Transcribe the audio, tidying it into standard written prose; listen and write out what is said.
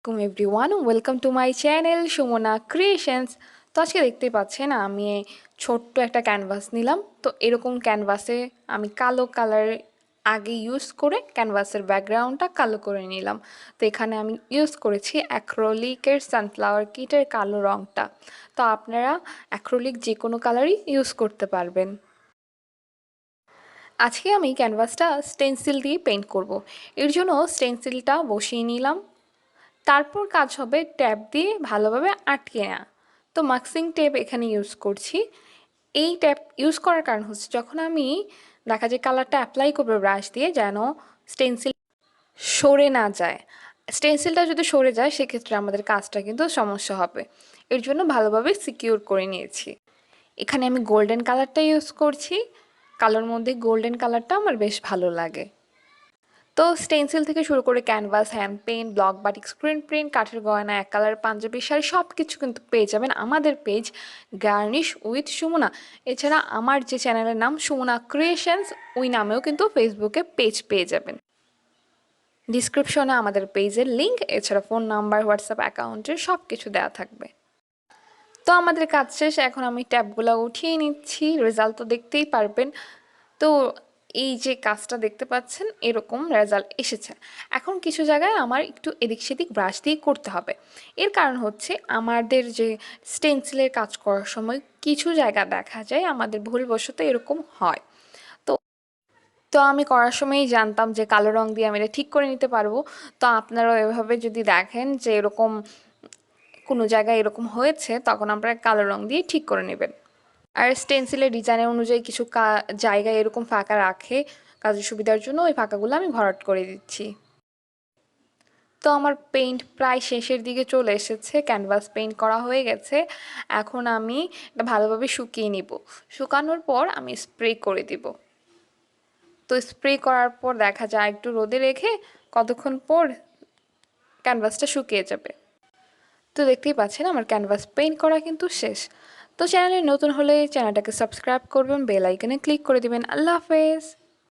আসসালামু everyone, welcome to my channel Sumana creations. তো আজকে দেখতেই পাচ্ছেন আমি ছোট্ট একটা ক্যানভাস নিলাম। তো এরকম ক্যানভাসে আমি কালো কালার আগে ইউজ করে ক্যানভাসের ব্যাকগ্রাউন্ডটা কালো করে নিলাম। তো এখানে আমি ইউজ করেছি অ্যাক্রোলিকের সানফ্লাওয়ার কিটের কালো রঙটা। তো আপনারা অ্যাক্রোলিক যে কোনো কালারই ইউজ করতে পারবেন। আজকে আমি ক্যানভাসটা স্টেন্সিল দিয়ে পেইন্ট করব। এর জন্য স্টেন্সিলটা বসিয়ে নিলাম। তারপর কাজ হবে ট্যাপ দিয়ে ভালোভাবে আটকে নেওয়া। তো মাস্কিং টেপ এখানে ইউজ করছি। এই ট্যাপ ইউজ করার কারণ হচ্ছে যখন আমি দেখা যায় কালারটা অ্যাপ্লাই করবো ব্রাশ দিয়ে, যেন স্টেন্সিল সরে না যায়। স্টেন্সিলটা যদি সরে যায় সেক্ষেত্রে আমাদের কাজটা কিন্তু সমস্যা হবে। এর জন্য ভালোভাবে সিকিউর করে নিয়েছি। এখানে আমি গোল্ডেন কালারটা ইউজ করছি। কালোর মধ্যে গোল্ডেন কালারটা আমার বেশ ভালো লাগে। তো স্টেন্সিল থেকে শুরু করে canvas, hand paint, block batik, screen print, কাঠের গয়না, এক কালার পাঞ্জাবি শাড়ি সব কিছু কিন্তু পেয়ে যাবেন আমাদের পেজ গার্নিশ উইথ সুমনা। এছাড়া আমার যে চ্যানেলের নাম সুমনা ক্রিয়েশনস, ওই নামেও কিন্তু ফেসবুকে পেজ পেয়ে যাবেন। ডিসক্রিপশনে আমাদের পেজের লিঙ্ক, এছাড়া ফোন নাম্বার, হোয়াটসঅ্যাপ অ্যাকাউন্টের সব কিছু দেওয়া থাকবে। তো আমাদের কাজ শেষ, এখন আমি ট্যাবগুলো উঠিয়ে নিচ্ছি। রেজাল্ট তো দেখতেই পারবেন। তো এই যে কাজটা দেখতে পাচ্ছেন, এরকম রেজাল্ট এসেছে। এখন কিছু জায়গায় আমার একটু এদিক সেদিক ব্রাশ দিয়ে করতে হবে। এর কারণ হচ্ছে আমাদের যে স্টেন্সিলের কাজ করার সময় কিছু জায়গা দেখা যায় আমাদের ভুলবশত এরকম হয়। তো তো আমি করার সময়ই জানতাম যে কালো রং দিয়ে আমি এটা ঠিক করে নিতে পারবো। তো আপনারাও এভাবে যদি দেখেন যে এরকম কোনো জায়গায় এরকম হয়েছে, তখন আপনারা কালো রং দিয়ে ঠিক করে নেবেন। আর স্টেন্সিলের ডিজাইনের অনুযায়ী কিছু জায়গায় এরকম ফাঁকা রাখে কাজের সুবিধার জন্য, ওই ফাঁকাগুলো আমি ভরাট করে দিচ্ছি। তো আমার পেইন্ট প্রায় শেষের দিকে চলে এসেছে, ক্যানভাস পেইন্ট করা হয়ে গেছে। এখন আমি এটা ভালোভাবে শুকিয়ে নিব। শুকানোর পর আমি স্প্রে করে দিব। তো স্প্রে করার পর দেখা যায় একটু রোদে রেখে কতক্ষণ পর ক্যানভাসটা শুকিয়ে যাবে। তো দেখতেই পাচ্ছেন আমার ক্যানভাস পেইন্ট করা কিন্তু শেষ। তো চ্যানেলে নতুন হলে চ্যানেলটাকে সাবস্ক্রাইব করবেন, বেল আইকনে ক্লিক করে দিবেন। আল্লাহ হাফেজ।